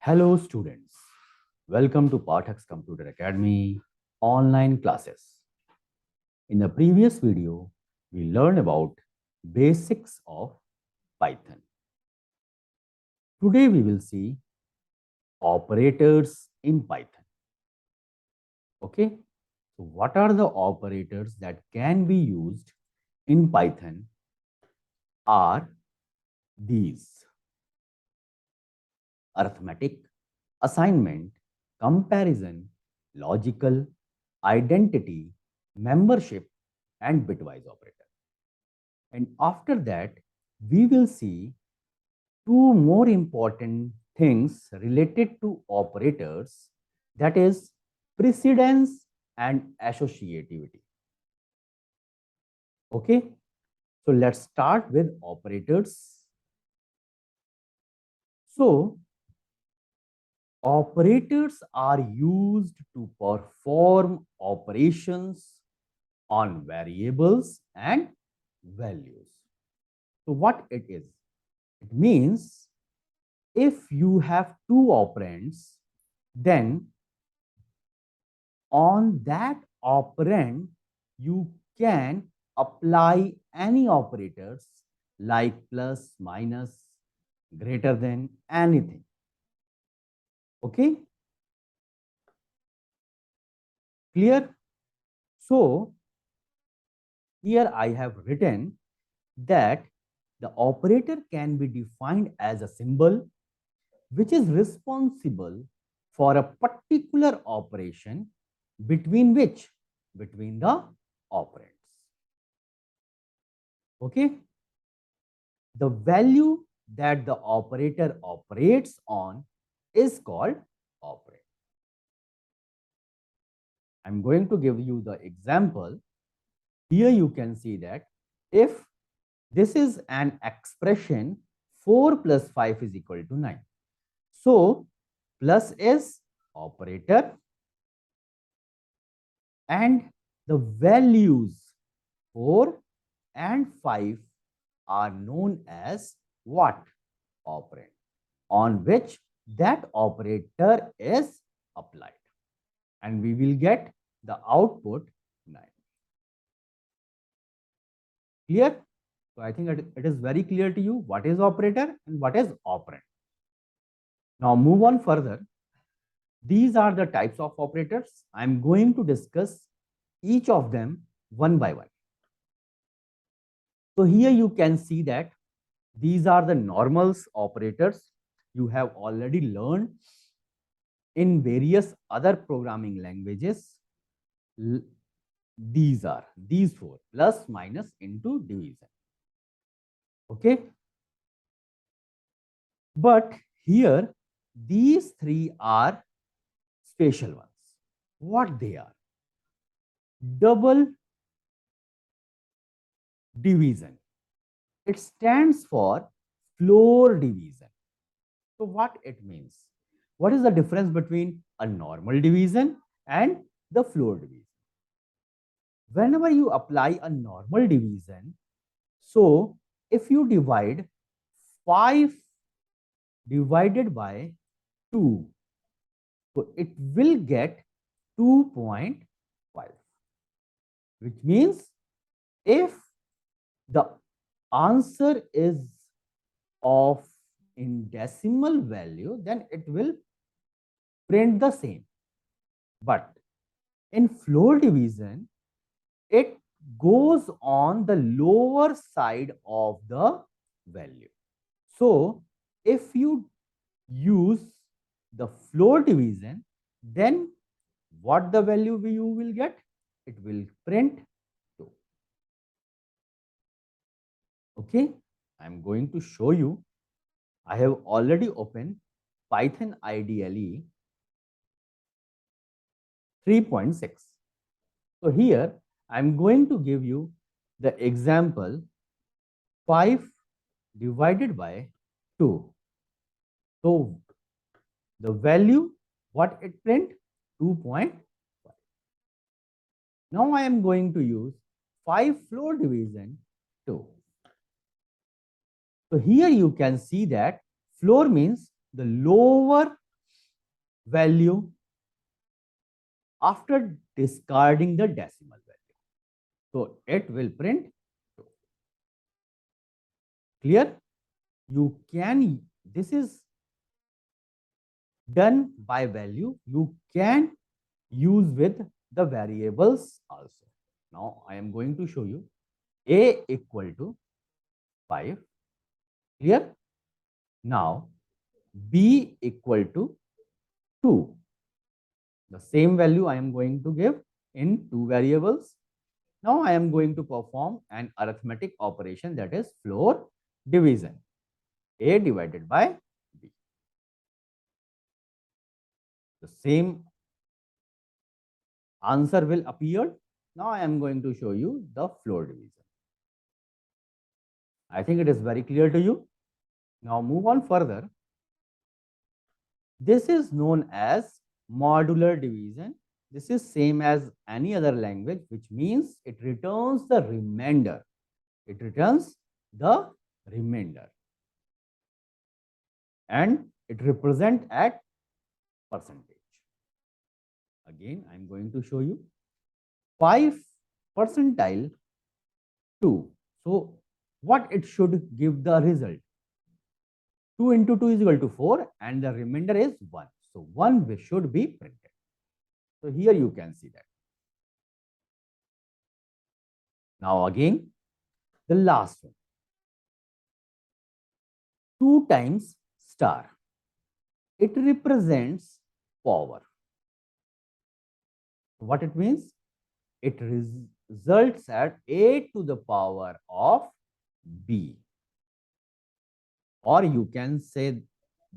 Hello students, welcome to Pathak's Computer Academy online classes. In the previous video, we learned about basics of Python. Today we will see operators in Python. Okay, so what are the operators that can be used in Python are these: arithmetic, assignment, comparison, logical, identity, membership, and bitwise operator. And after that, we will see two more important things related to operators, that is precedence and associativity. Okay, so let's start with operators. So operators are used to perform operations on variables and values. So what it is? It means if you have two operands, then on that operand, you can apply any operators like plus, minus, greater than, anything. Okay? Clear? So, here I have written that the operator can be defined as a symbol which is responsible for a particular operation between which? Between the operands. Okay? The value that the operator operates on is called operand. I'm going to give you the example. Here you can see that if this is an expression 4 plus 5 is equal to 9. So, plus is operator and the values 4 and 5 are known as what? Operand, on which that operator is applied. And we will get the output 9. Clear? So I think it is very clear to you what is operator and what is operand. Now move on further. These are the types of operators. I am going to discuss each of them one by one. So here you can see that these are the normals operators you have already learned in various other programming languages. These are these four: plus, minus, into, division. Okay. But here these three are special ones. What they are? Double division. It stands for floor division. So what it means? What is the difference between a normal division and the floor division? Whenever you apply a normal division, so if you divide 5 divided by 2, so it will get 2.5, which means if the answer is of in decimal value, then it will print the same. But in floor division, it goes on the lower side of the value. So if you use the floor division, then what the value you will get? It will print 2. Okay, I'm going to show you. I have already opened Python IDLE 3.6. So here I'm going to give you the example 5 divided by 2. So the value, what it print? 2.5. Now I am going to use 5 floor division 2. So here you can see that floor means the lower value after discarding the decimal value. So it will print 2. Clear? You can, this is done by value. You can use with the variables also. Now I am going to show you a equal to 5. Clear? Now b equal to 2. The same value I am going to give in 2 variables. Now I am going to perform an arithmetic operation, that is floor division. A divided by b. The same answer will appear. Now I am going to show you the floor division. I think it is very clear to you. Now move on further. This is known as modular division. This is same as any other language, which means it returns the remainder. It returns the remainder. And it represents at percentage. Again, I am going to show you 5 percentile 2. So what it should give the result? 2 into 2 is equal to 4 and the remainder is 1. So 1 should be printed. So here you can see that. Now again, the last one. 2 times star. It represents power. What it means? It results at a to the power of b. Or you can say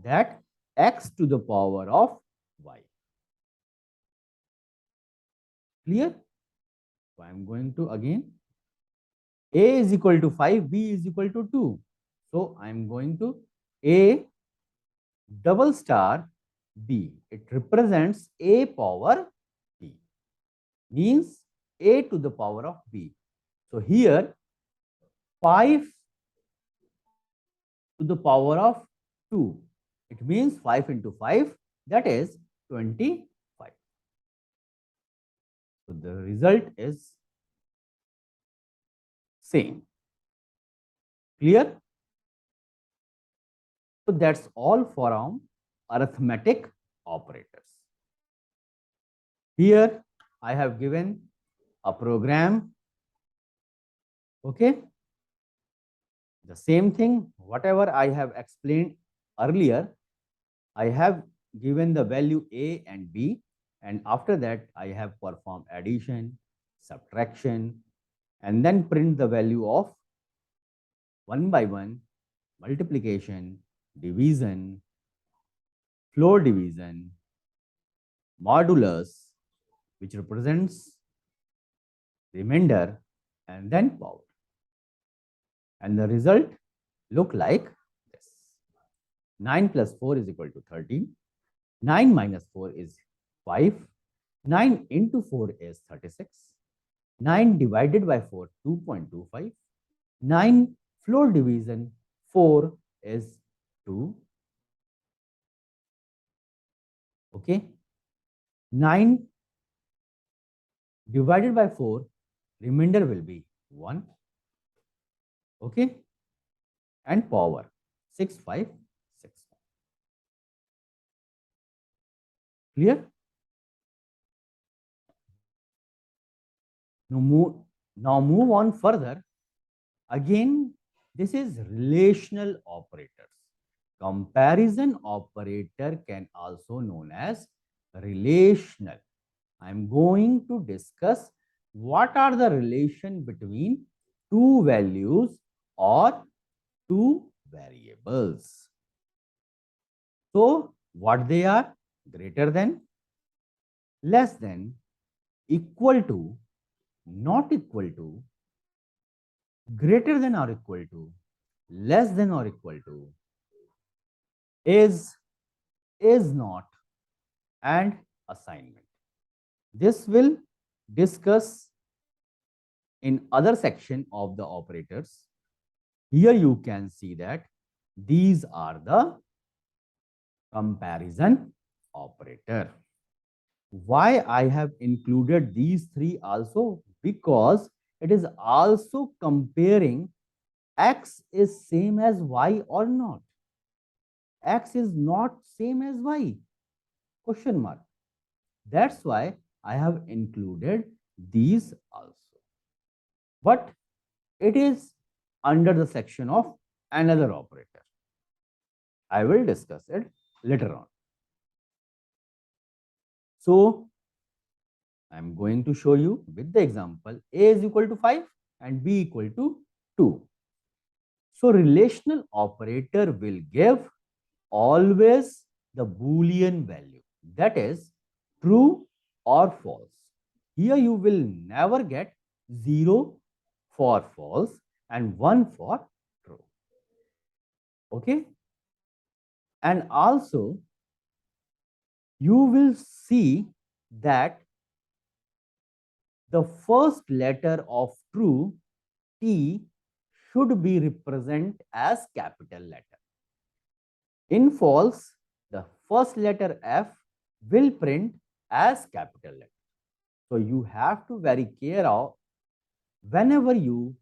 that x to the power of y. Clear? So I am going to again, a is equal to 5, b is equal to 2. So I am going to a double star b. It represents a power b, means a to the power of b. So here 5 to the power of 2. It means 5 into 5, that is 25. So the result is same. Clear? So that's all for arithmetic operators. Here I have given a program. Okay. The same thing, whatever I have explained earlier, I have given the value a and b, and after that I have performed addition, subtraction, and then print the value of 1 by 1, multiplication, division, floor division, modulus, which represents remainder, and then power. And the result look like this. 9 plus 4 is equal to 13. 9 minus 4 is 5. 9 into 4 is 36. 9 divided by 4, 2.25. 9 floor division 4 is 2. Okay. 9 divided by 4, remainder will be 1. Okay. And power 6, 5, 6. Clear? Now move on further. Again, this is relational operators. Comparison operator can also known as relational. I am going to discuss what are the relation between two values or two variables. So what they are? Greater than, less than, equal to, not equal to, greater than or equal to, less than or equal to, is not, and assignment. This will discuss in other section of the operators. Here you can see that these are the comparison operator. Why I have included these three also? Because it is also comparing x is same as y or not. X is not same as y? Question mark. That's why I have included these also. But it is under the section of another operator. I will discuss it later on. So I'm going to show you with the example a is equal to 5 and b equal to 2. So relational operator will give always the Boolean value, that is true or false. Here you will never get 0 for false and 1 for true. Okay? And also you will see that the first letter of true, T, should be represented as capital letter. In false, the first letter F will print as capital letter. So you have to very care of whenever you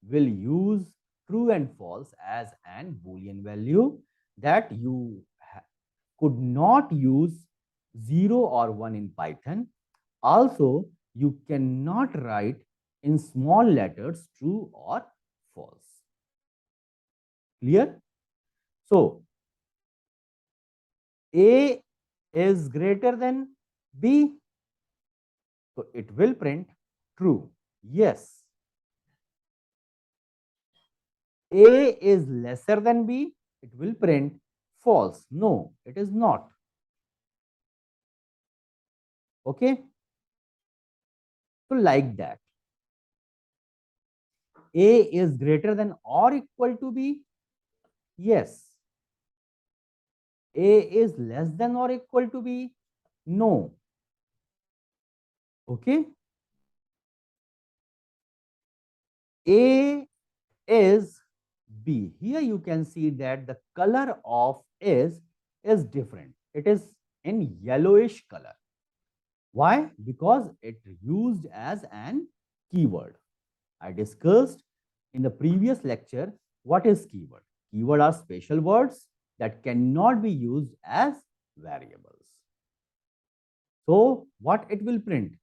will use true and false as an Boolean value, that you could not use 0 or 1 in Python. Also, you cannot write in small letters true or false. Clear? So, A is greater than B. So, it will print true. Yes. A is lesser than B. It will print false. No, it is not. Okay. So, like that. A is greater than or equal to B. Yes. A is less than or equal to B. No. Okay. A is B. Here you can see that the color of is different. It is in yellowish color. Why? Because it used as an keyword. I discussed in the previous lecture what is keyword. Keyword are special words that cannot be used as variables. So what it will print?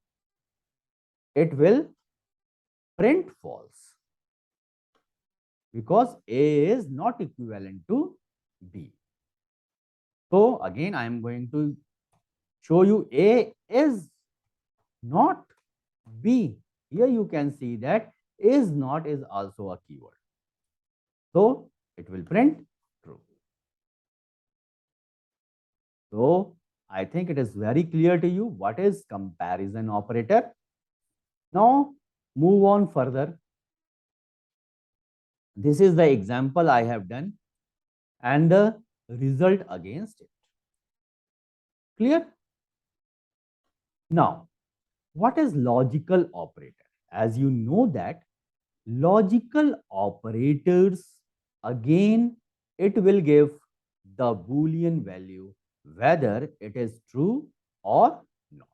It will print false, because A is not equivalent to B. So again, I am going to show you A is not B. Here you can see that is not is also a keyword. So it will print true. So I think it is very clear to you what is comparison operator. Now move on further. This is the example I have done and the result against it. Clear? Now, what is logical operator? As you know that logical operators, again, it will give the Boolean value whether it is true or not.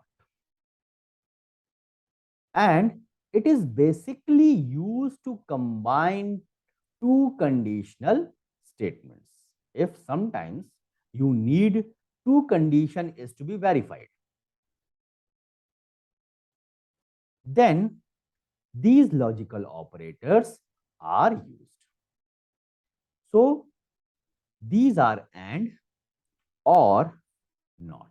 And it is basically used to combine two conditional statements. If sometimes you need two condition is to be verified, then these logical operators are used. So these are and or not.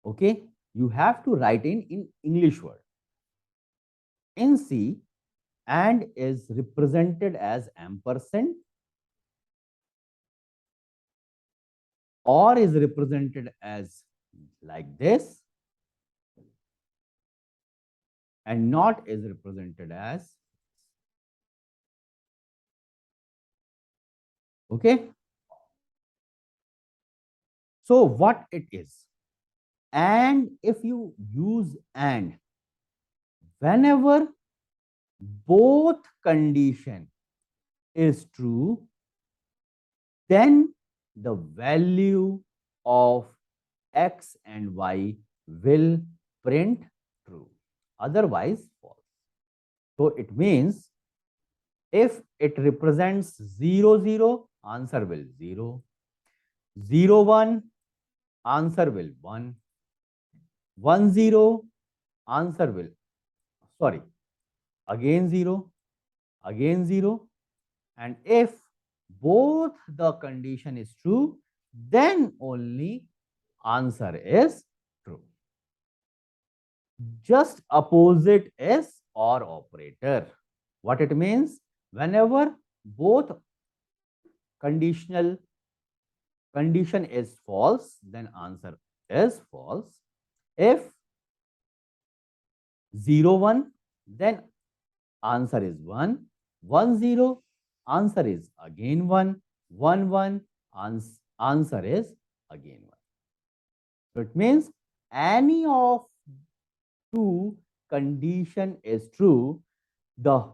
Okay, you have to write in English word. In C, and is represented as ampersand, or is represented as like this, and not is represented as, okay. So what it is, and if you use and, whenever both condition is true, then the value of x and y will print true, otherwise false. So it means if it represents 0, 0, answer will 0. 0, 1, answer will 1. 1, 0, answer will, sorry, again 0, again 0. And if both the condition is true, then only answer is true. Just opposite is OR operator. What it means? Whenever both condition is false, then answer is false. If 0, 1, then answer is 1. 1, 0, answer is again 1. 1, 1, answer is again 1. So it means any of two condition is true, the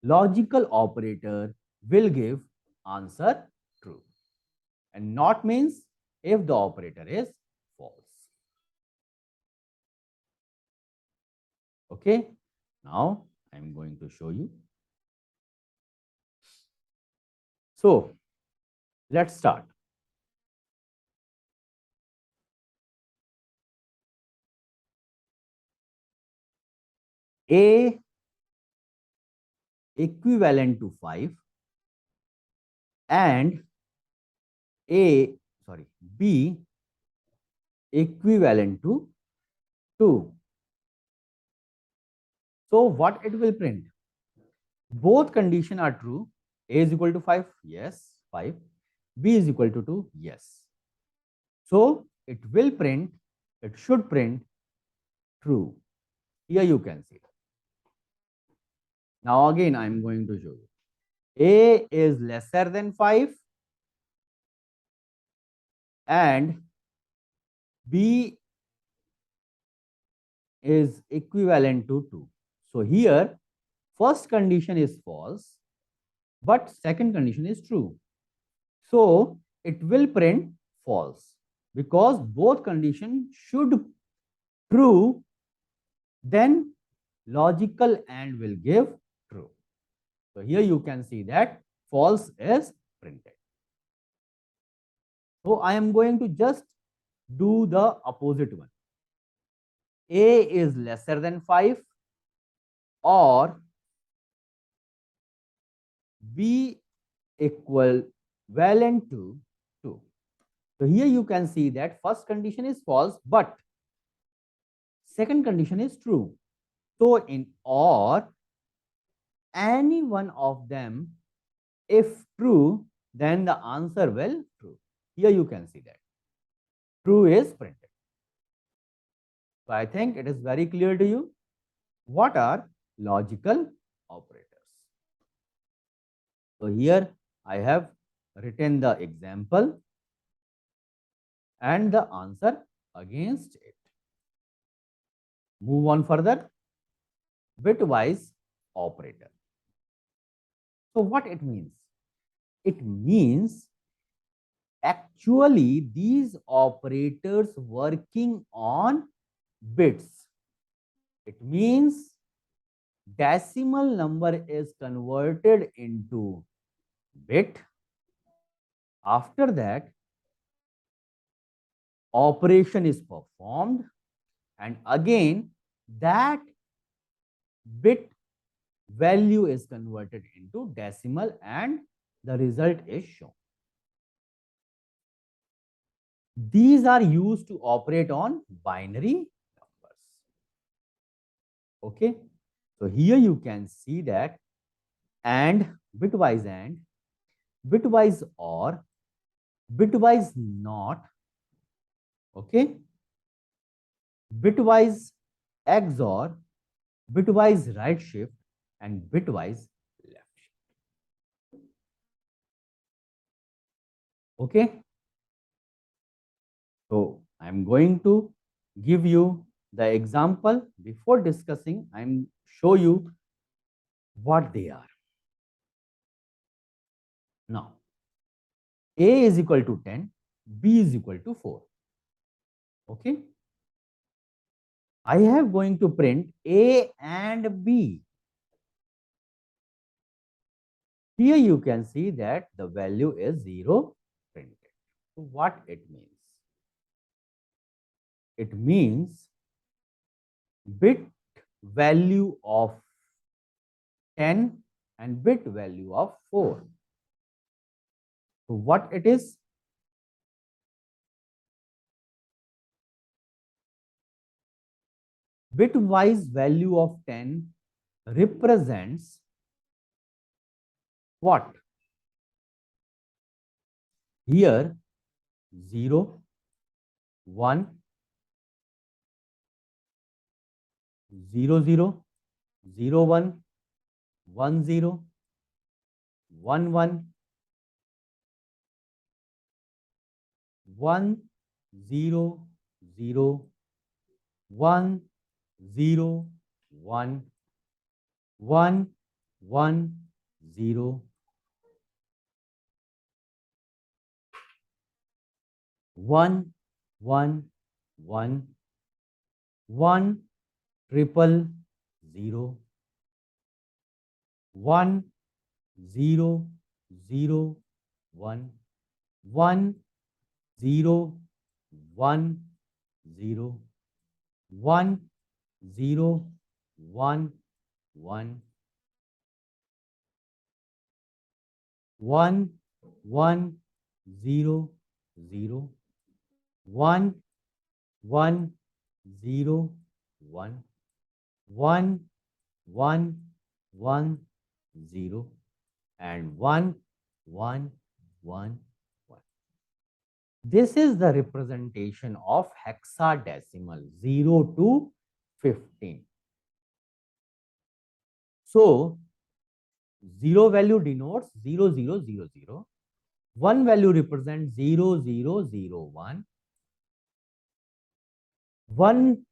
logical operator will give answer true. And not means if the operator is false. Okay, now I'm going to show you. So let's start. A equivalent to 5 and B equivalent to 2. So what it will print? Both conditions are true. A is equal to 5, yes, 5. B is equal to 2, yes. So it will print, it should print true. Here you can see. Now again I am going to show you. A is lesser than 5 and B is equivalent to 2. So here first condition is false, but second condition is true. So it will print false because both conditions should true, then logical AND will give true. So here you can see that false is printed. So I am going to just do the opposite one. A is lesser than 5 or B equivalent to 2. So here you can see that first condition is false, but second condition is true. So in OR, any one of them, if true, then the answer will true. Here you can see that true is printed. So I think it is very clear to you what are logical operators. So here I have written the example and the answer against it. Move on further. Bitwise operator. So what it means? It means actually these operators working on bits. It means decimal number is converted into bit. After that, operation is performed, and again that bit value is converted into decimal and the result is shown. These are used to operate on binary numbers. Okay, so here you can see that and, bitwise OR, bitwise NOT, okay, bitwise XOR, bitwise right shift, and bitwise left shift. Okay, so I'm going to give you the example. Before discussing, I'm show you what they are. Now A is equal to 10, B is equal to 4. Okay. I have going to print A and B. Here you can see that the value is 0 printed. So what it means? It means bit value of 10 and bit value of 4. So what it is? Bitwise value of 10 represents what? Here 0, 1, 0, 0, 0, 1, 1, 0, 1, 1, 1, 0, 0, 1, 0, 1, 1, 1, 0, 1, 1, 1, 1, triple 0, 1, 0, 0, 1, 1, 0, 1, 0, 1, 0, 1, 1, 1, 1, 0, 0, 1, 1, 0, 1, 1, 1, 1, 0, and 1, 1, 1, 1. This is the representation of hexadecimal 0 to 15. So 0 value denotes 0, 0, 0, 0. 1 value represents 0, 0, 0, 1. 1,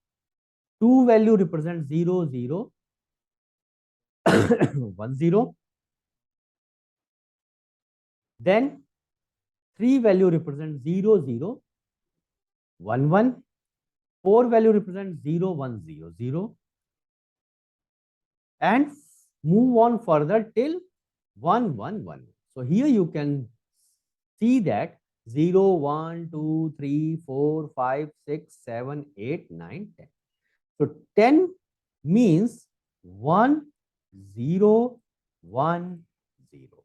2 value represents 0, 0, 1, 0. Then 3 value represents 0, 0, 1, 1. 4 value represents 0, 1, 0, 0. And move on further till 1, 1, 1. So here you can see that 0, 1, 2, 3, 4, 5, 6, 7, 8, 9, 10. So 10 means 1, 0, 1, 0.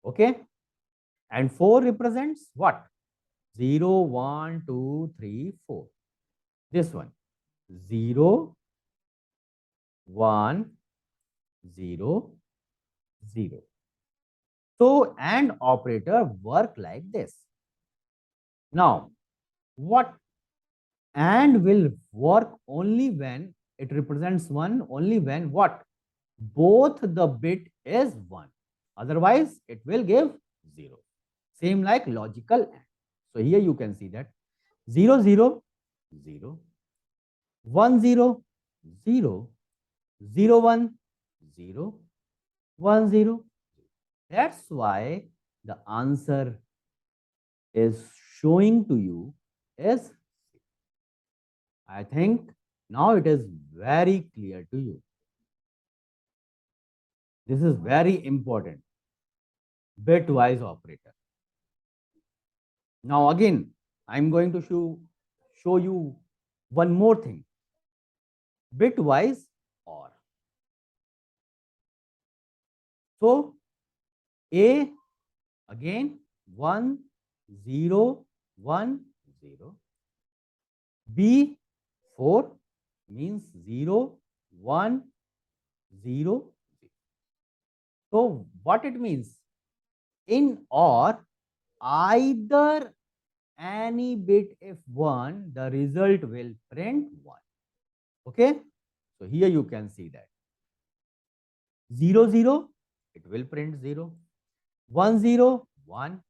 Okay. And 4 represents what? 0, 1, 2, 3, 4. This one. 0, 1, 0, 0. So AND operator work like this. Now, what AND will work only when it represents 1, only when what? Both the bit is 1. Otherwise, it will give 0. Same like logical AND. So here you can see that 0, 0, 0, 1, 0, 0, 0, 1, 0, 1, 0. That's why the answer is showing to you is, I think now it is very clear to you. This is very important. Bitwise operator. Now again, I'm going to show you one more thing. Bitwise OR. So A again 1, 0, 1, 0. B 4 means 0, 1, 0. So what it means? In OR, either any bit if 1, the result will print 1. Okay. So here you can see that 0, 0, it will print 0. 1, 0, 1.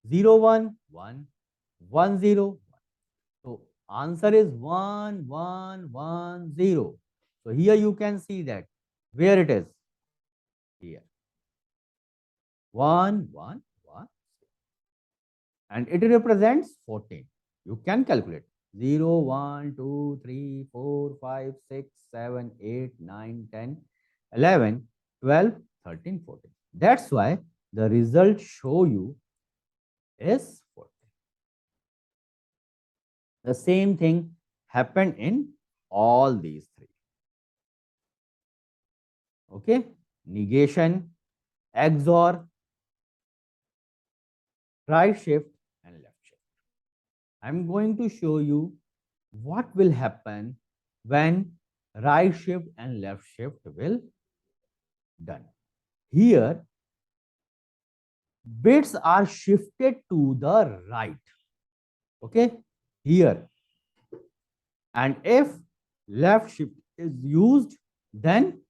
0, 1, 1. 1, 0, 1. So answer is 1, 1, 1, 0. So here you can see that where it is. Here. 1, 1, 1. and it represents 14. You can calculate 0, 1, 2, 3, 4, 5, 6, 7, 8, 9, 10, 11, 12, 13, 14. That's why the result show you is 14. The same thing happened in all these three. Okay, negation, XOR, right shift, and left shift. I'm going to show you what will happen when right shift and left shift will done. Here, bits are shifted to the right. Okay, here. And if left shift is used, then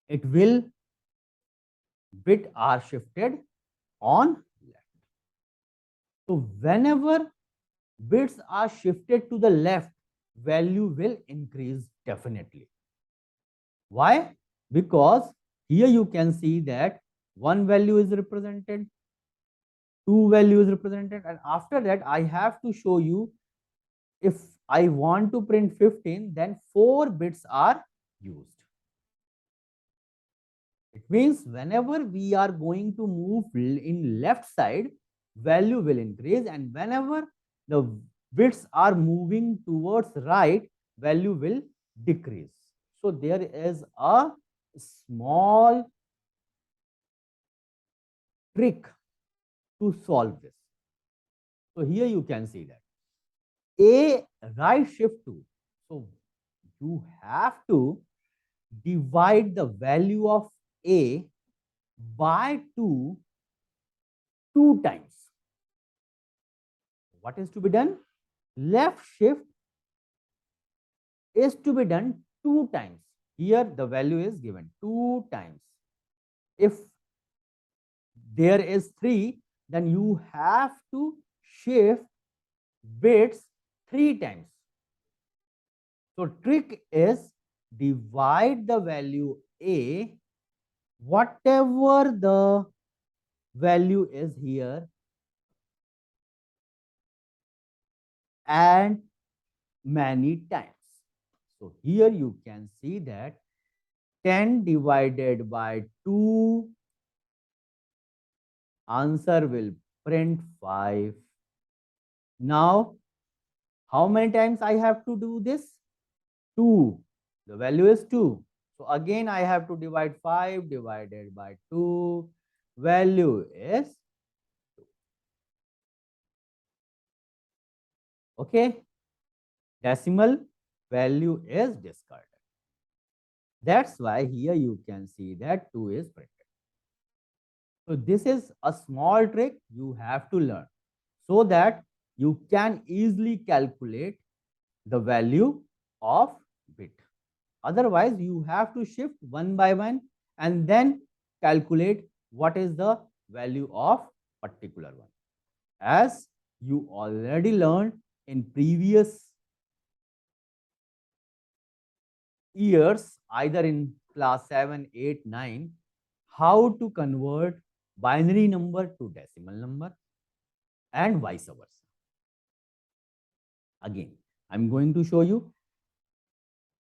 it will bit are shifted on left. So whenever bits are shifted to the left, value will increase definitely. Why? Because here you can see that one value is represented, two values represented, and after that I have to show you, if I want to print 15, then 4 bits are used. It means whenever we are going to move in left side, value will increase, and whenever the bits are moving towards right, value will decrease. So there is a small trick to solve this. So here you can see that a right shift 2. So you have to divide the value of a by 2 times. What is to be done? Left shift is to be done 2 times. Here the value is given 2 times. If there is 3, then you have to shift bits 3 times. So trick is divide the value a, whatever the value is here, and many times. So here you can see that 10 divided by 2, answer will print 5. Now, how many times I have to do this? 2. The value is 2. So again I have to divide 5 divided by 2. Value is 2. Okay. Decimal value is discarded. That's why here you can see that 2 is printed. So this is a small trick you have to learn so that you can easily calculate the value of bit. Otherwise, you have to shift one by one and then calculate what is the value of particular one. As you already learned in previous years, either in class 7, 8, 9, how to convert binary number to decimal number and vice versa. Again, I'm going to show you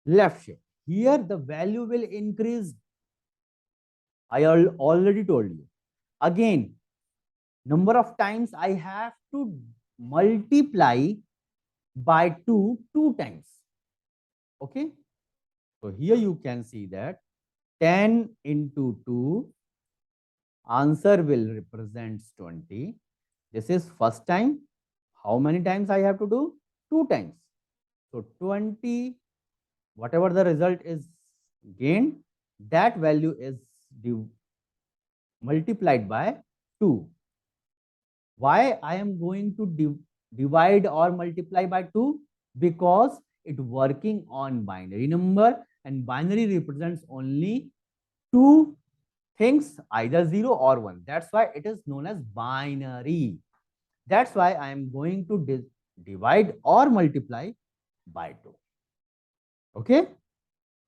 left shift. Here the value will increase. I already told you. Again, number of times I have to multiply by 2 times. Okay. So here you can see that 10 into 2, answer will represent 20. This is first time. How many times I have to do? 2 times. So 20, whatever the result is gained, that value is multiplied by 2. Why I am going to divide or multiply by 2? Because it working on binary number, and binary represents only 2 things, either 0 or 1. That's why it is known as binary. That's why I am going to divide or multiply by 2. Okay.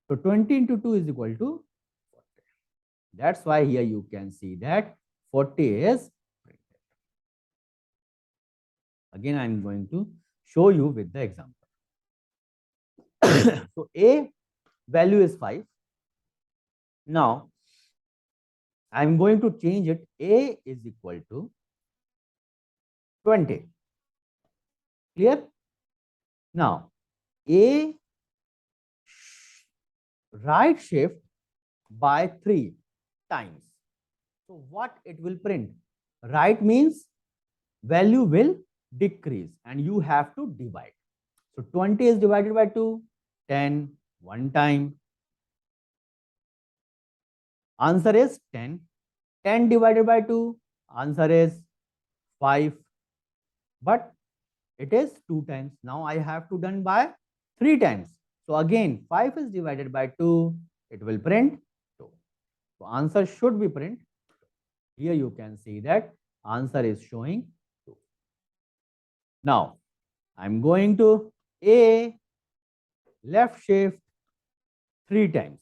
So 20 into 2 is equal to 40. That's why here you can see that 40 is printed. Again, I am going to show you with the example. So A value is 5. Now, I am going to change it. A is equal to 20. Clear? Now, A right shift by 3 times. So what it will print? Right means value will decrease and you have to divide. So 20 is divided by 2, 10, one time. Answer is 10. 10 divided by 2, answer is 5. But it is 2 times. Now I have to done by 3 times. So again, 5 is divided by 2, it will print 2. So answer should be print. Here you can see that answer is showing 2. Now, I'm going to A left shift 3 times.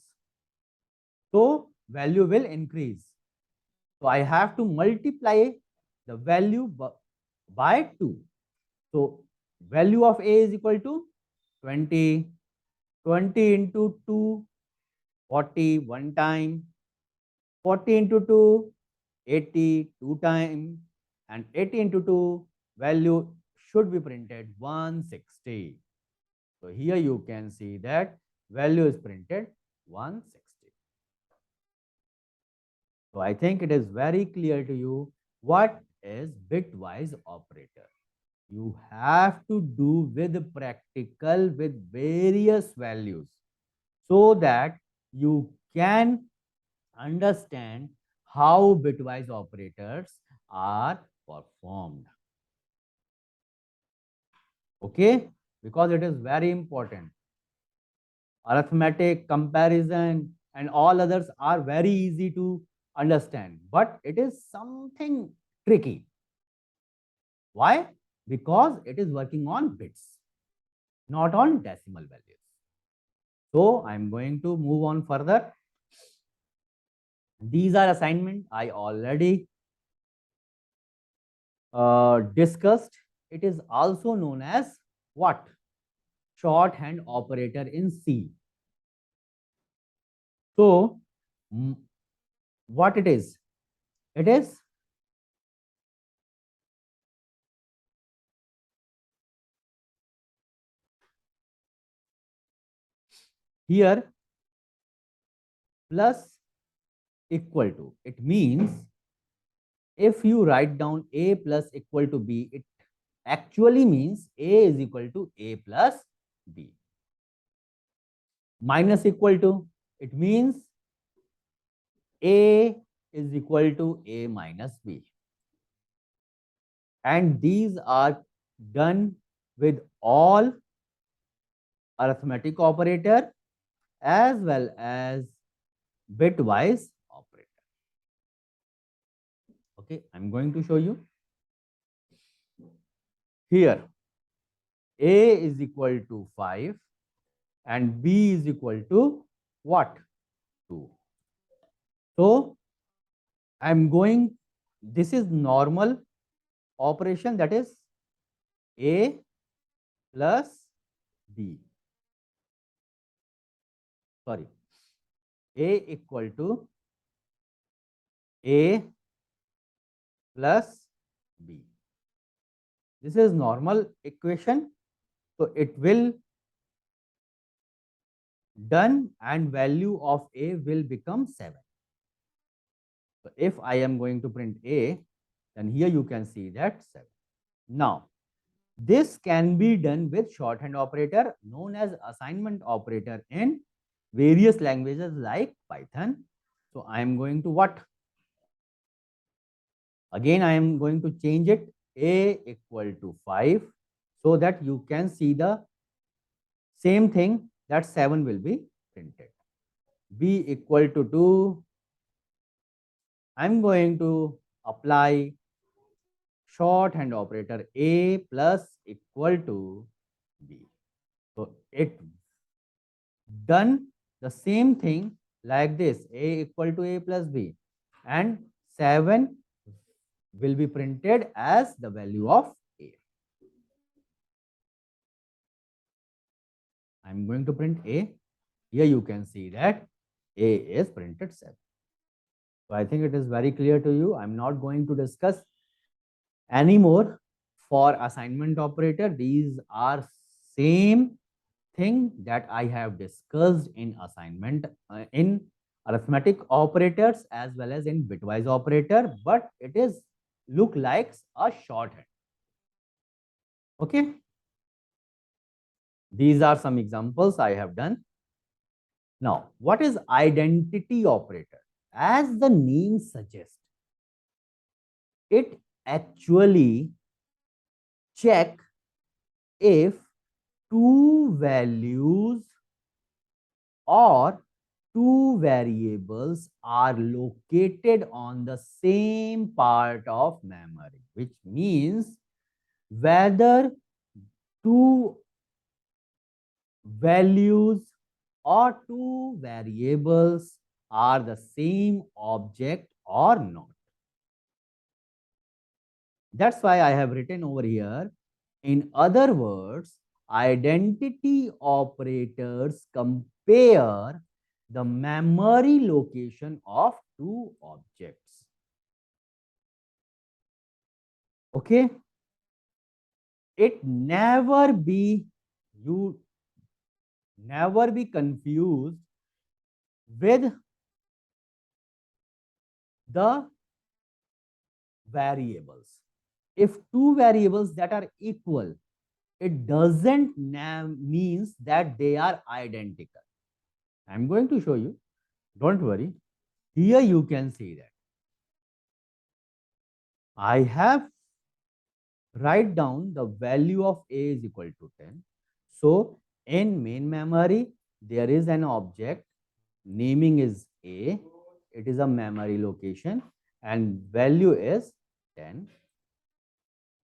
So value will increase. So I have to multiply the value by 2. So value of A is equal to 20. 20 into 2, 40 one time. 40 into 2, 80 two time. And 80 into 2 value should be printed 160. So here you can see that value is printed 160. So I think it is very clear to you what is bitwise operator. You have to do with practical with various values so that you can understand how bitwise operators are performed. Okay, because it is very important. Arithmetic, comparison, and all others are very easy to understand, but it is something tricky. Why? Because it is working on bits, not on decimal values. So I'm going to move on further. These are assignment I already discussed. It is also known as what? Shorthand operator in C. So, what it is? It is here plus equal to. It means if you write down A plus equal to B, it actually means A is equal to A plus B. Minus equal to, it means A is equal to A minus B. And these are done with all arithmetic operator as well as bitwise operator. Okay, I'm going to show you. Here, A is equal to 5 and B is equal to what? 2. So, I'm going, this is normal operation, that is A plus B. Sorry, A equal to A plus B. This is normal equation. So it will done and value of A will become 7. So if I am going to print A, then here you can see that 7. Now, this can be done with shorthand operator known as assignment operator in various languages like Python. So I am going to what? Again, I am going to change it A equal to 5 so that you can see the same thing, that 7 will be printed. B equal to 2. I'm going to apply shorthand operator A plus equal to B. So it done the same thing like this, A equal to A plus B, and 7 will be printed as the value of A. I'm going to print A. Here you can see that A is printed 7. So I think it is very clear to you. I'm not going to discuss anymore for assignment operator. These are same thing that I have discussed in assignment in arithmetic operators as well as in bitwise operator, but it is look like a shorthand. Okay. These are some examples I have done. Now, what is identity operator? As the name suggests, it actually check if two values or two variables are located on the same part of memory, which means whether two values or two variables are the same object or not. That's why I have written over here. In other words, identity operators compare the memory location of two objects. Okay? It never be, you never be confused with the variables. If two variables that are equal, it doesn't means that they are identical. I'm going to show you. Don't worry. Here you can see that I have write down the value of A is equal to 10. So in main memory, there is an object, naming is A. It is a memory location and value is 10.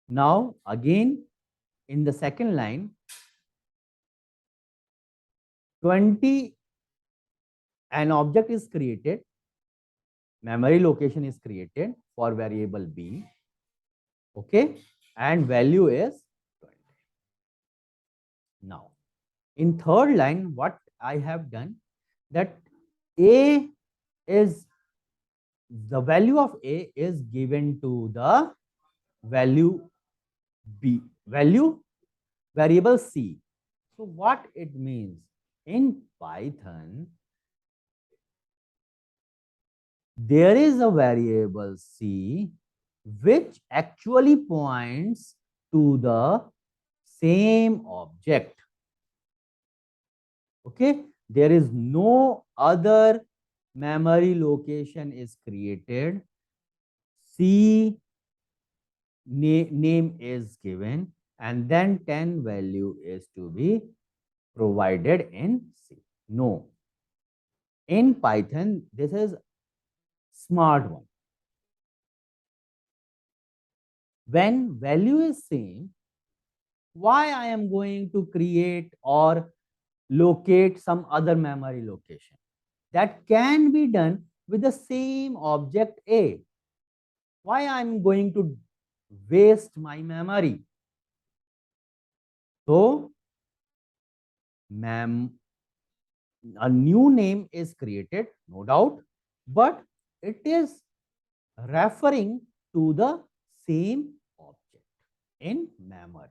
Now again, in the second line, 20, an object is created, memory location is created for variable B. Okay, and value is 20. Now, in third line, what I have done, that A is, the value of A is given to the value B, value variable C. So what it means? In Python, there is a variable C which actually points to the same object. Okay, there is no other memory location is created. C name is given and then 10 value is to be provided in C. No. In Python, this is smart one. When value is same, why I am going to create or locate some other memory location? That can be done with the same object A. Why I'm going to waste my memory? So, a new name is created, no doubt, but it is referring to the same object in memory.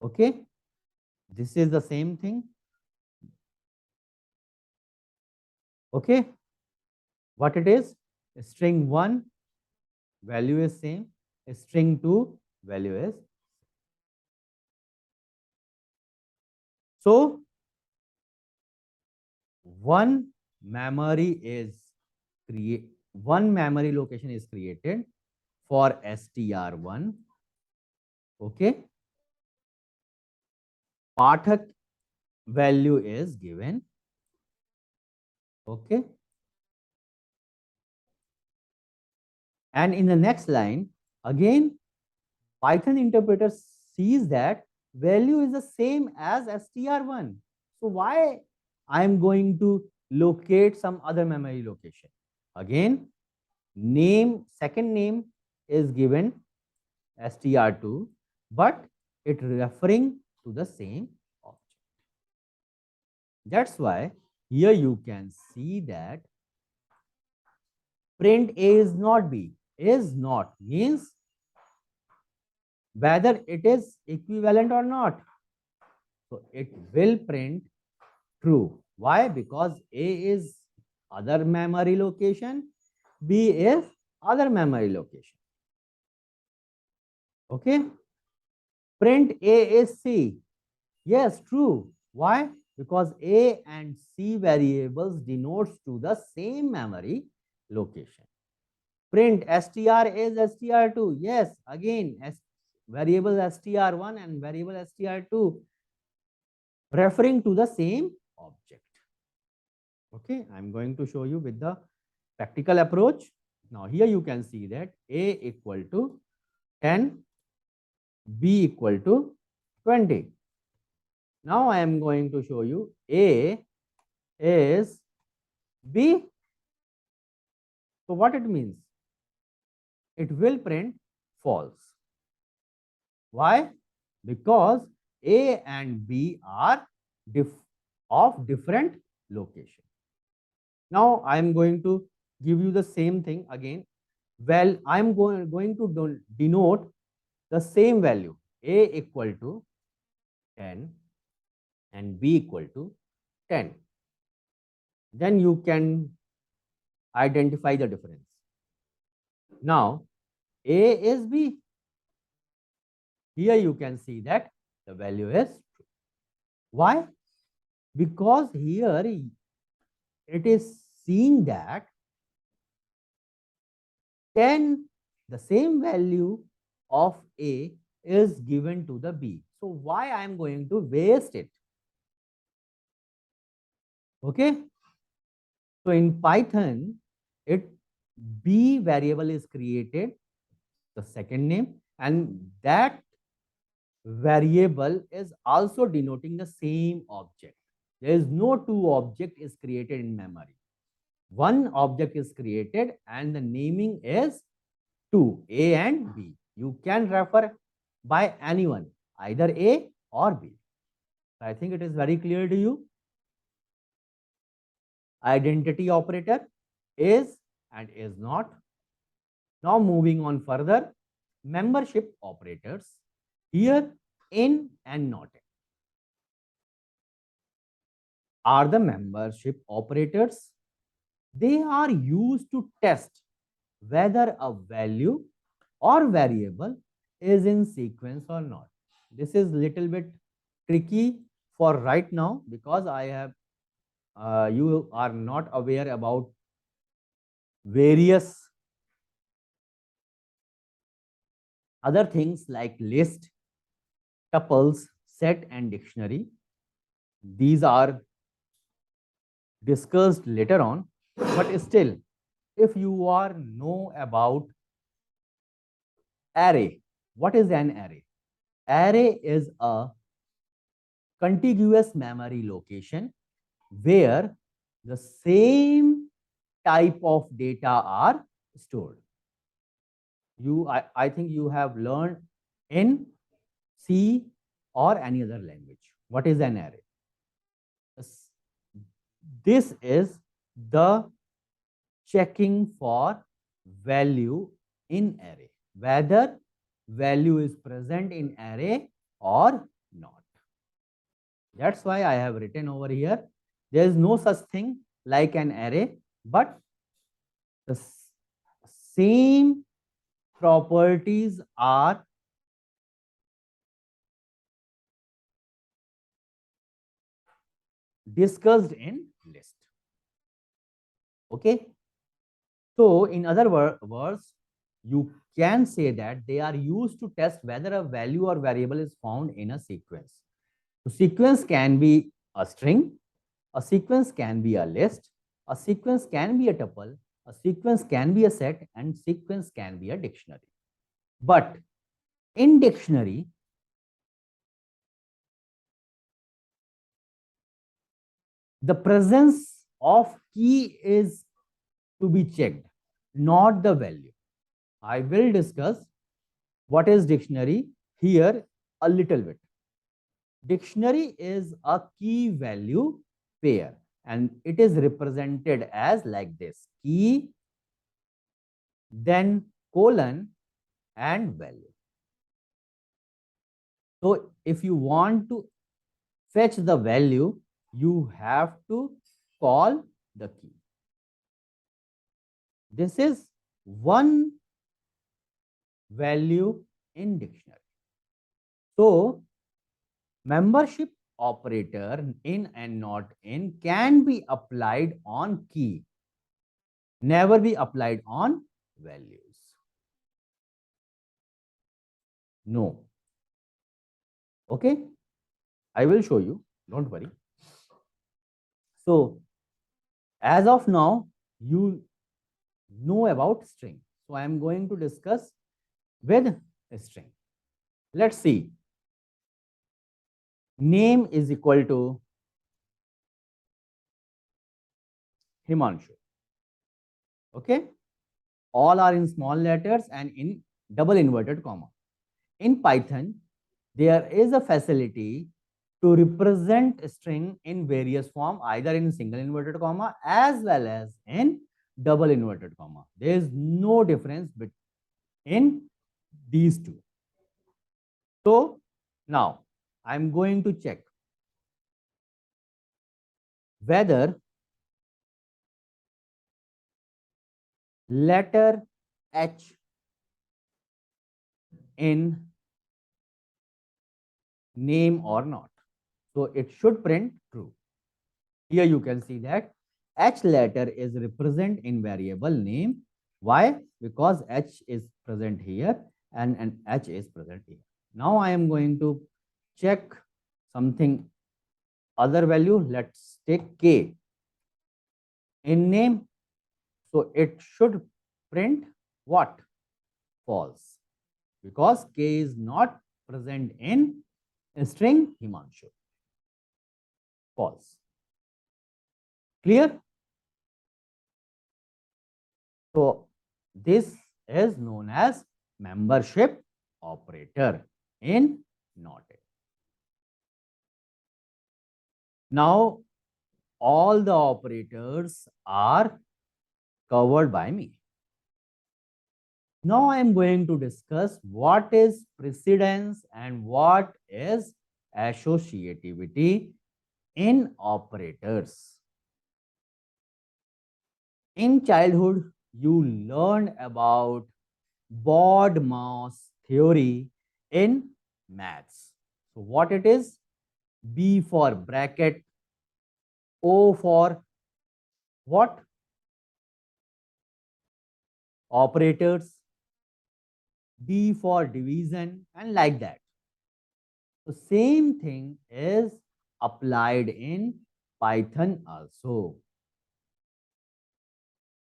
Okay, this is the same thing. Okay, what it is? String 1 value is same, string 2 value is. So one memory location is created for str1. Okay, Pathak value is given. Okay, and in the next line, again, Python interpreter sees that value is the same as str1. So why I'm going to locate some other memory location? Again, second name is given str2, but it referring to the same object. That's why here you can see that print A is not B. Is not means whether it is equivalent or not. So it will print true. Why? Because A is other memory location, B is other memory location. Okay. Print A is C. Yes, true. Why? Because A and C variables denotes to the same memory location. Print str is str2. Yes, again, variable str1 and variable str2 referring to the same object. Okay, I'm going to show you with the practical approach. Now here you can see that A equal to 10, B equal to 20. Now I am going to show you A is B. So what it means? It will print false. Why? Because A and B are of different location. Now I am going to give you the same thing again. Well, I am going to denote the same value A equal to 10 and B equal to 10. Then you can identify the difference. Now A is B. Here you can see that the value is true. Why? Because here it is seeing that 10, the same value of A is given to the B. So why I am going to waste it? Okay. So in Python, B variable is created, the second name, and that variable is also denoting the same object. There is no two object is created in memory. One object is created and the naming is two, A and B. You can refer by anyone, either A or B. I think it is very clear to you. Identity operator is and is not. Now moving on further, membership operators. Here in and not in are the membership operators. They are used to test whether a value or variable is in sequence or not. This is little bit tricky for right now because I have you are not aware about various other things like list, tuples, set and dictionary. These are discussed later on, but still if you are know about array, what is an array? Array is a contiguous memory location where the same type of data are stored. I think you have learned in C or any other language. What is an array? This is the checking for value in array, whether value is present in array or not. That's why I have written over here. There is no such thing like an array, but the same properties are discussed in list. Okay. So in other words, you can say that they are used to test whether a value or variable is found in a sequence. So sequence can be a string, a sequence can be a list, a sequence can be a tuple, a sequence can be a set, and sequence can be a dictionary. But in dictionary, the presence of key is to be checked, not the value. I will discuss what is dictionary here a little bit. Dictionary is a key value pair and it is represented as like this: key, then colon and value. So if you want to fetch the value, you have to call the key. This is one value in dictionary. So membership operator in and not in can be applied on key, never be applied on values. No. Okay, I will show you, don't worry. So as of now, you know about string. So I am going to discuss with a string. Let's see. Name is equal to Himanshu. Okay, all are in small letters and in double inverted comma. In Python, there is a facility to represent a string in various form, either in single inverted comma as well as in double inverted comma. There is no difference between these two. So now I'm going to check whether letter H in name or not. So it should print true. Here you can see that H letter is represent in variable name. Why? Because H is present here and H is present here. Now I am going to check something other value. Let's take K in name. So it should print what? False, because K is not present in string Himanshu. False. Clear? So this is known as membership operator in not in. Now all the operators are covered by me. Now I am going to discuss what is precedence and what is associativity in operators. In childhood, you learned about BOD-MAS theory in maths. So what it is? B for bracket, O for what? Operators, D for division, and like that. So same thing is applied in Python also.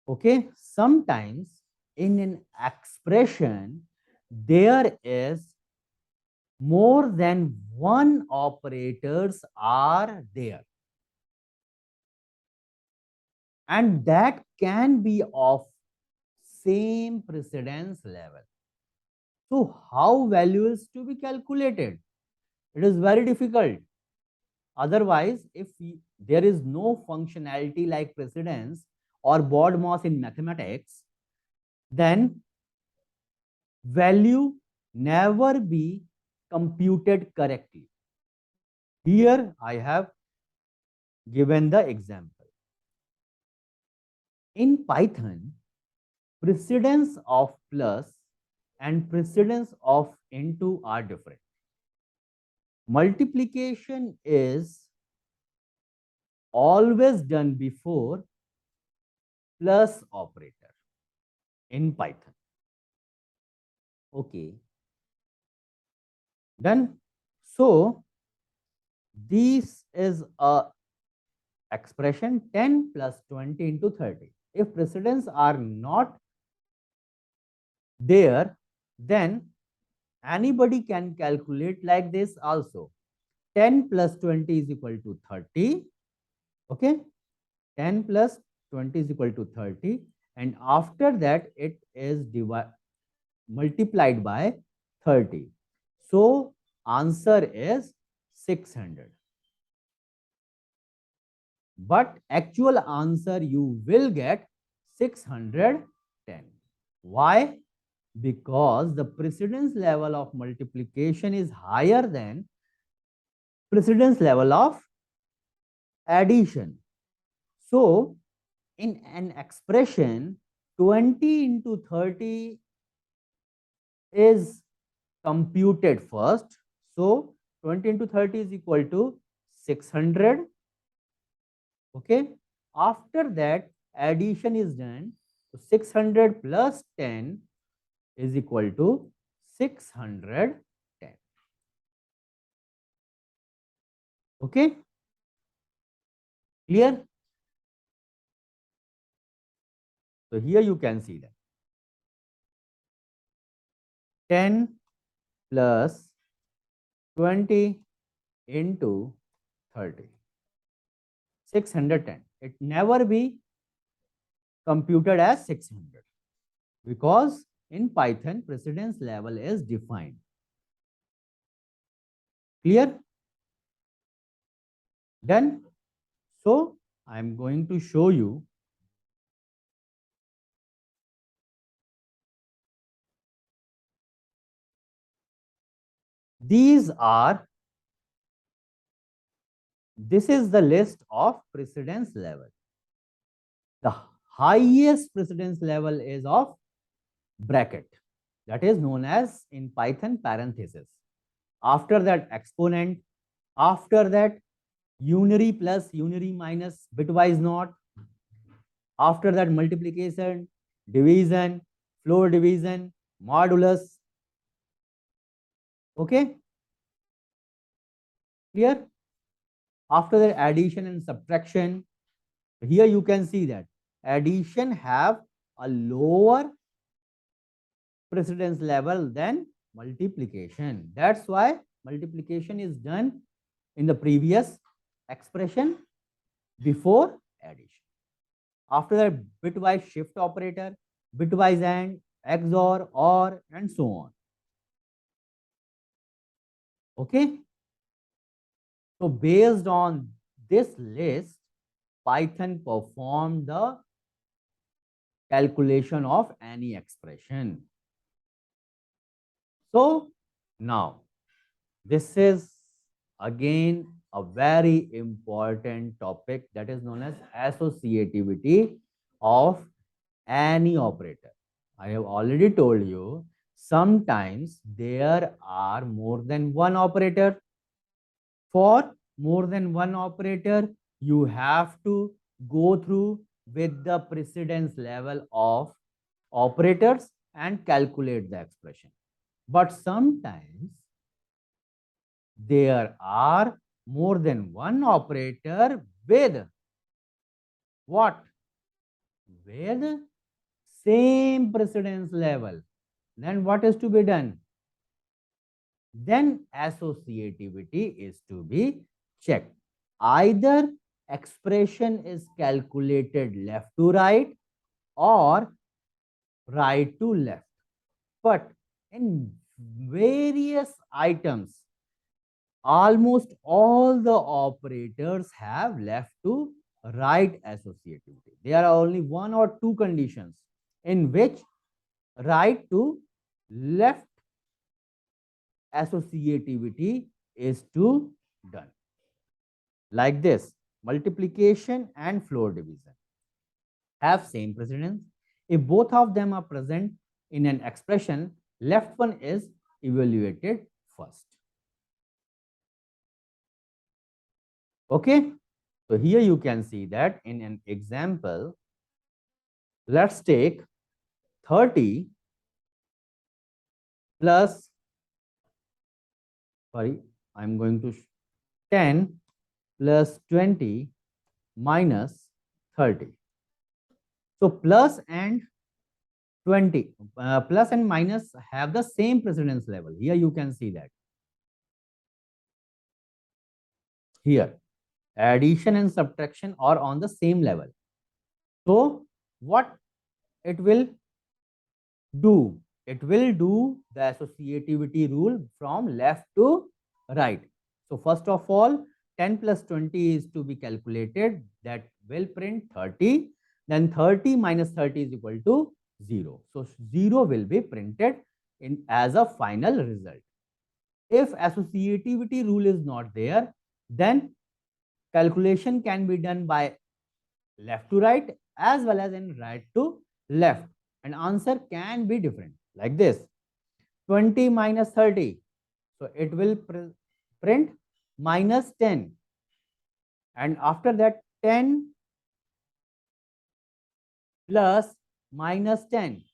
Okay, sometimes in an expression, there is more than one operators are there. And that can be of same precedence level. So how value is to be calculated? It is very difficult. Otherwise, if there is no functionality like precedence or BOD-MAS in mathematics, then value never be computed correctly. Here I have given the example. In Python, precedence of plus and precedence of into are different. Multiplication is always done before plus operator in Python. Okay. Done. So this is a expression 10 plus 20 into 30. If precedence are not there, then anybody can calculate like this also. 10 plus 20 is equal to 30. Okay. 10 plus 20 is equal to 30. And after that, it is multiplied by 30. So answer is 600. But actual answer you will get 610. Why? Because the precedence level of multiplication is higher than precedence level of addition. So, in an expression, 20 into 30 is computed first. So, 20 into 30 is equal to 600. Okay. After that, addition is done. So, 600 plus 10 is equal to 610. Okay. Clear? So, here you can see that 10 plus 20 into 30. 610. It never be computed as 600 because in Python precedence level is defined. Clear? Done? So I am going to show you this is the list of precedence level. The highest precedence level is of bracket, that is known as in Python parenthesis. After that exponent, after that unary plus unary minus bitwise not, after that multiplication, division, floor division, modulus. Okay, clear? After that addition and subtraction. Here you can see that addition have a lower precedence level than multiplication. That's why multiplication is done in the previous expression before addition. After that, bitwise shift operator, bitwise AND, XOR, OR, and so on. Okay. So based on this list, Python performed the calculation of any expression. So now this is again a very important topic that is known as associativity of any operator. I have already told you sometimes there are more than one operator. For more than one operator, you have to go through with the precedence level of operators and calculate the expression. But sometimes there are more than one operator with what? With same precedence level. Then what is to be done? Then associativity is to be checked. Either expression is calculated left to right or right to left. But in various items, almost all the operators have left to right associativity. There are only one or two conditions in which right to left associativity is to done. Like this, multiplication and floor division have same precedence. If both of them are present in an expression, left one is evaluated first. Okay, so here you can see that in an example, let's take 30 plus, sorry, I'm going to 10 plus 20 minus 30. So plus and 20, plus and minus have the same precedence level. Here you can see that. Here, addition and subtraction are on the same level. So what it will do? It will do the associativity rule from left to right. So first of all, 10 plus 20 is to be calculated. That will print 30. Then 30 minus 30 is equal to 0. So 0 will be printed in as a final result. If associativity rule is not there, then calculation can be done by left to right as well as in right to left, and answer can be different like this: 20 minus 30, so it will print minus 10, and after that 10 plus minus 10.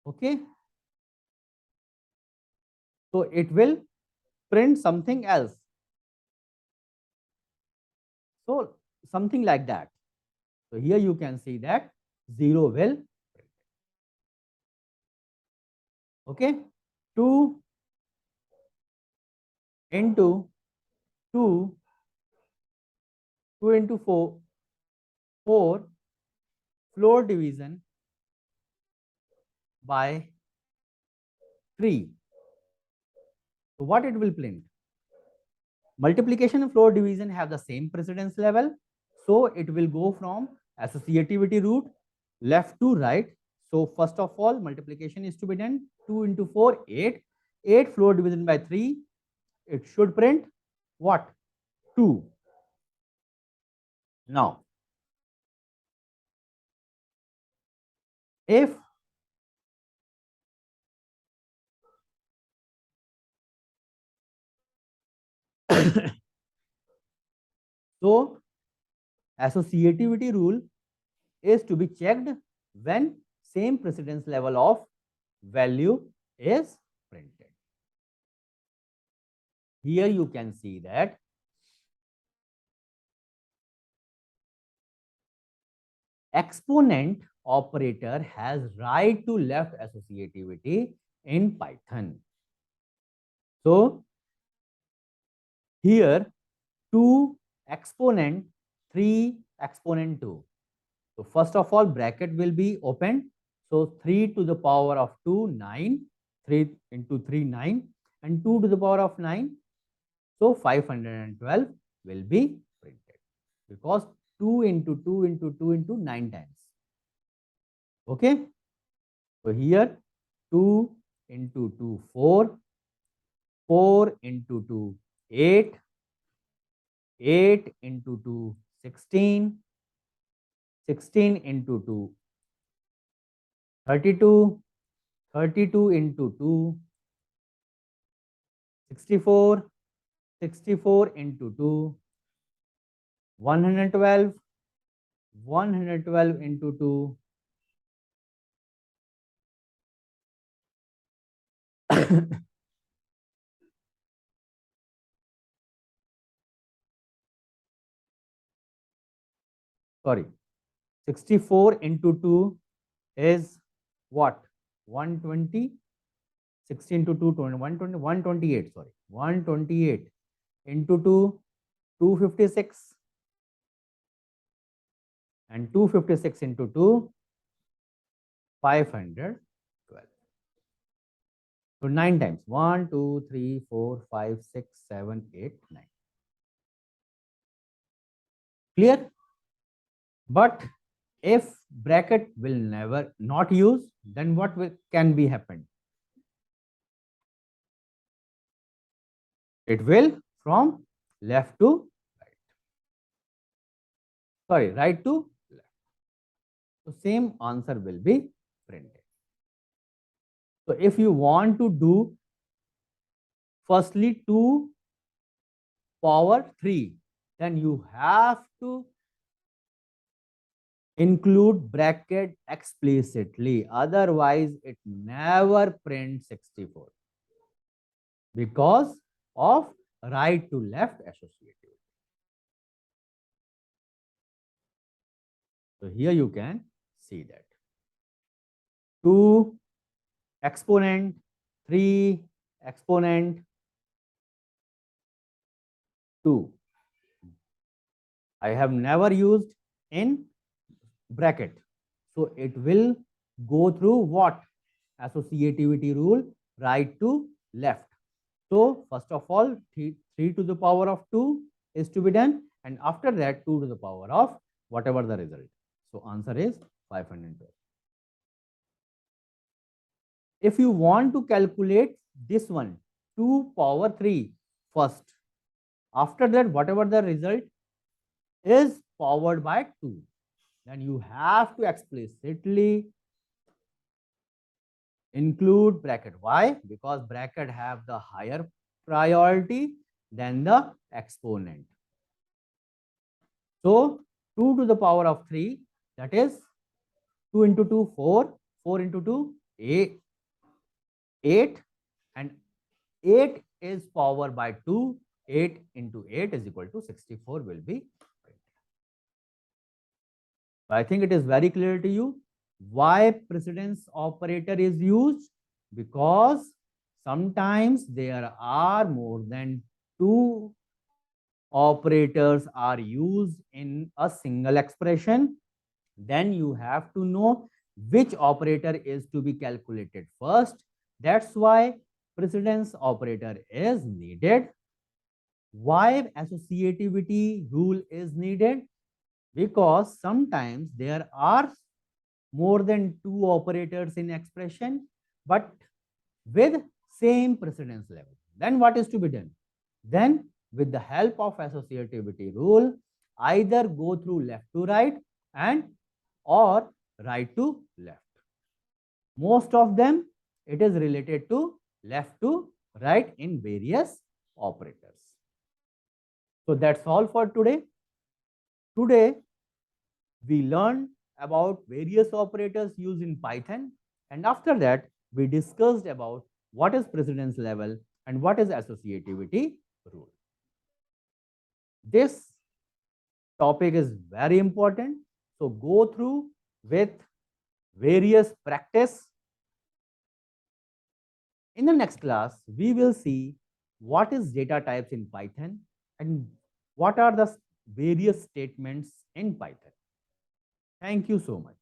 Okay, so it will print something else, so something like that. So here you can see that 0 will, okay, 2 into 2, 2 into 4, 4 floor division by 3. So what it will print? Multiplication and floor division have the same precedence level, so it will go from associativity root left to right. So first of all, multiplication is to be done. 2 into 4, 8. 8 floor division by 3. It should print what? 2. Now, if so associativity rule is to be checked when same precedence level of value is printed. Here you can see that exponent operator has right to left associativity in Python. So here 2 exponent, 3 exponent 2. So first of all, bracket will be opened. So 3 to the power of 2, 9. 3 into 3, 9. And 2 to the power of 9. So 512 will be printed, because 2 into 2 into 2 into 9 times. Okay. So here 2 into 2, 4. 4 into 2, 8. 8 into 2, 16. 16 into 2, 32. 32 into 2, 64. 64 into 2, 112. 112 into 2, sorry, 64 into 2 is what? 120. 16 to 2, 120, 128, sorry, 128 into 2, 256, and 256 into 2, 512. So 9 times. 1, 2, 3, 4, 5, 6, 7, 8, 9. Clear? But if bracket will never not use, then what can be happen? It will from left to right. Sorry, right to left. So same answer will be printed. So if you want to do firstly 2 power 3, then you have to include bracket explicitly. Otherwise, it never prints 64 because of right to left associativity. So here you can see that 2 exponent, 3 exponent, 2. I have never used in bracket. So it will go through what? Associativity rule, right to left. So first of all, 3 to the power of 2 is to be done, and after that 2 to the power of whatever the result. So answer is 512. If you want to calculate this one, 2 power 3 first, after that whatever the result is powered by 2, then you have to explicitly include bracket. Why? Because bracket have the higher priority than the exponent. So 2 to the power of 3, that is 2 into 2, 4, 4 into 2, 8, and 8 is powered by 2, 8 into 8 is equal to 64 will be. I think it is very clear to you why precedence operator is used, because sometimes there are more than 2 operators are used in a single expression. Then you have to know which operator is to be calculated first. That's why precedence operator is needed. Why associativity rule is needed? Because sometimes there are more than 2 operators in expression, but with same precedence level. Then what is to be done? Then with the help of associativity rule, either go through left to right and or right to left. Most of them, it is related to left to right in various operators. So that's all for today. Today, we learned about various operators used in Python, and after that, we discussed about what is precedence level and what is associativity rule. This topic is very important, so go through with various practice. In the next class, we will see what is data types in Python and what are the various statements in Python. Thank you so much.